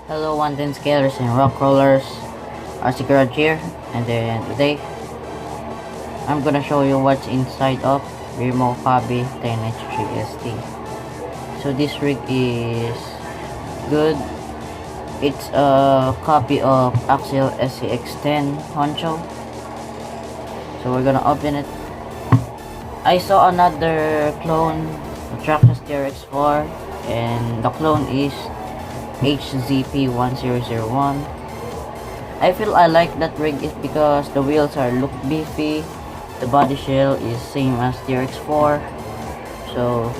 Hello, one-ten scalers and rock rollers. RC Garage here, and then today I'm gonna show you what's inside of Remo Hobby 10H3ST. So this rig is good. It's a copy of Axial SCX10 Honcho. So we're gonna open it. I saw another clone, Traxxas TRX4, and the clone is HZP1001. I feel I like that rig is because the wheels look beefy, the body shell is same as TRX4. So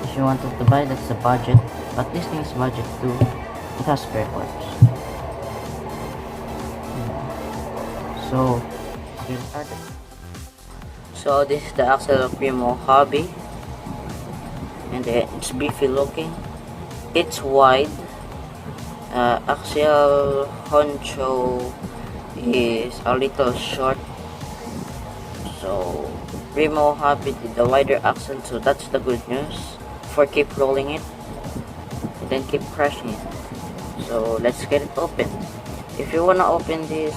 if you wanted to buy, that's the budget, but this thing is budget too. It has spare parts. So let's get started. So this is the axle of Remo Hobby, and it's beefy looking. It's wide. Axial Honcho is a little short, so Remo Hobby did the wider axle, so that's the good news for keep rolling it and then keep crushing it. So let's get it open. If you wanna open this,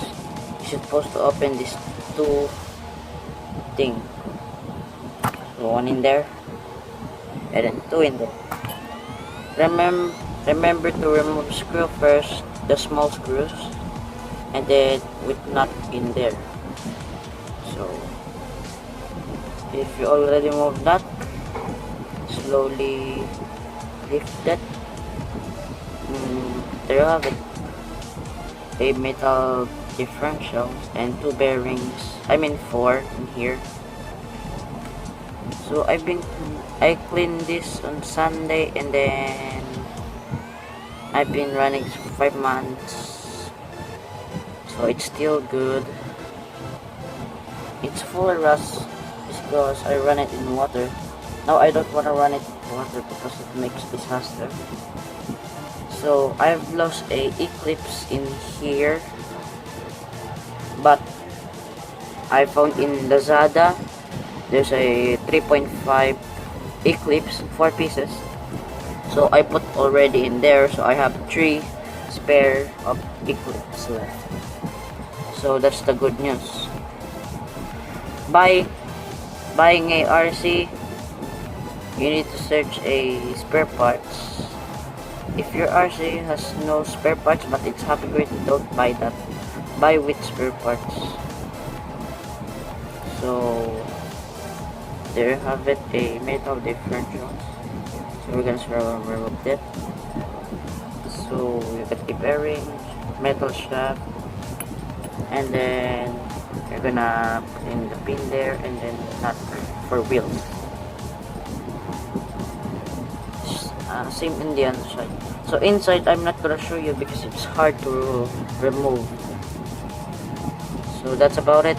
you're supposed to open this two thing, so one in there and then two in there. Remember to remove screw first, the small screws, and then with nut in there. So if you already moved that, slowly lift that. There you have it, a metal differential and two bearings, I mean four in here. So I cleaned this on Sunday, and then I've been running for 5 months, so it's still good. It's full of rust because I run it in water. Now I don't want to run it in water because it makes disaster. So I've lost a eclipse in here, but I found in Lazada there's a 3.5 eclipse, 4 pieces. So I put already in there, so I have 3 spare of eclipse left. So that's the good news. Buying a RC, you need to search a spare parts. If your RC has no spare parts but it's happy great, don't buy that. Buy with spare parts. So there you have it, a metal differential. So we're gonna remove that. So you got the bearing, metal shaft, and then you're gonna put in the pin there, and then nut for wheels. Same in the other side. So inside I'm not gonna show you because it's hard to remove. So that's about it.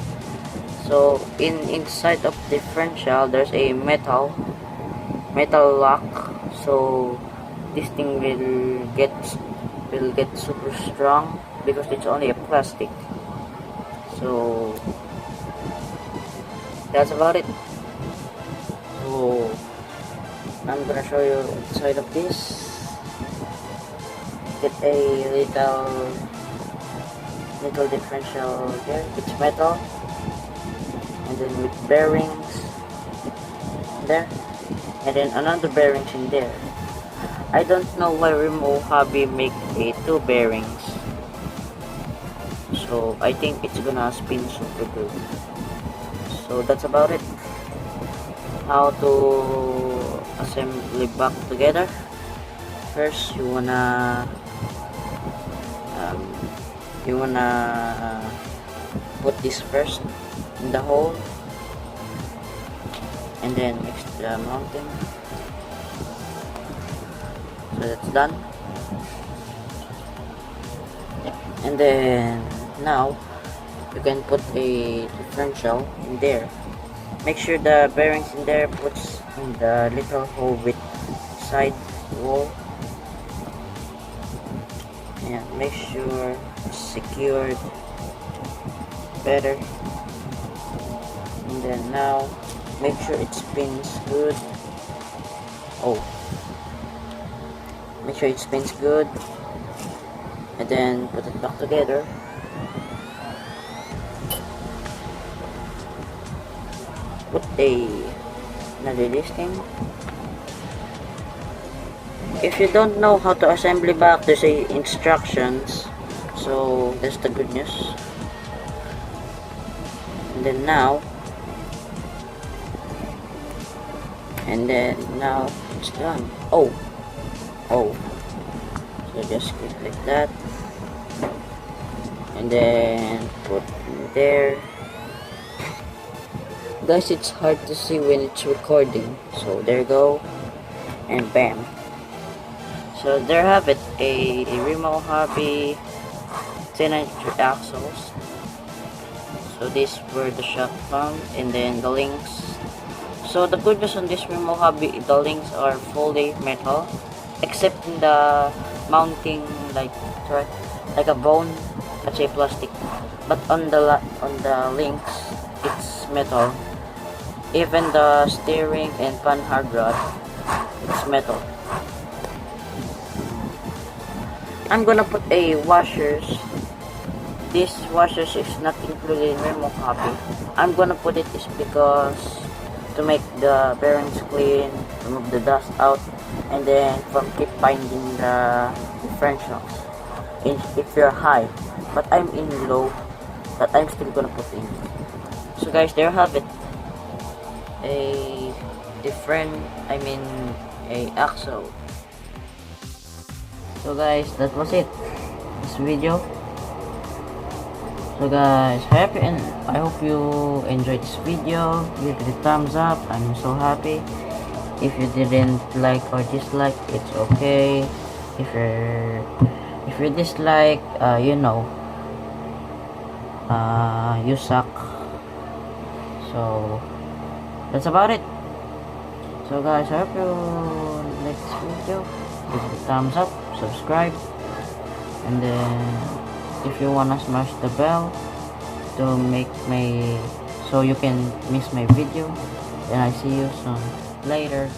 So inside of differential there's a metal lock, so this thing will get super strong because it's only a plastic. So that's about it. So I'm gonna show you inside of this. Get a little differential there. It's metal, and then with bearings there, and then another bearings in there. I don't know why Remo Hobby make a 2 bearings, so I think it's gonna spin super good. So that's about it. How to assembly back together. First you wanna put this first in the hole, and then mix the mounting. So that's done. And then now you can put a differential in there. Make sure the bearings in there puts in the little hole with side wall, and make sure it's secured better. And then now make sure it spins good. Make sure it spins good. and then put it back together. Put another listing. If you don't know how to assemble back, there's instructions, so that's the good news. And then now it's done. Oh, so just keep like that, and then put in there. Guys, it's hard to see when it's recording, so there you go, and bam. So there have it, a remo hobby 1093 axles. So these were the shop found, and then the links. So the good news on this remo hobby, the links are fully metal, except in the mounting, like a bone, let's say plastic. But on the links, it's metal. Even the steering and pan hard rod, it's metal. I'm gonna put a washers. This washers is not included in remo hobby. I'm gonna put it is because to make the bearings clean, remove the dust out, and then from keep finding the differentials if you're high. But I'm in low, but I'm still gonna put in. So guys, there you have it, a axle. So guys, that was it, this video. So guys, happy, and I hope you enjoyed this video. Give it a thumbs up, I'm so happy. If you didn't like or dislike, it's okay. If you dislike, you suck. So that's about it. So guys, I hope you like this video. Give it a thumbs up, subscribe, and then if you wanna smash the bell to so you can miss my video, and I see you soon. Later.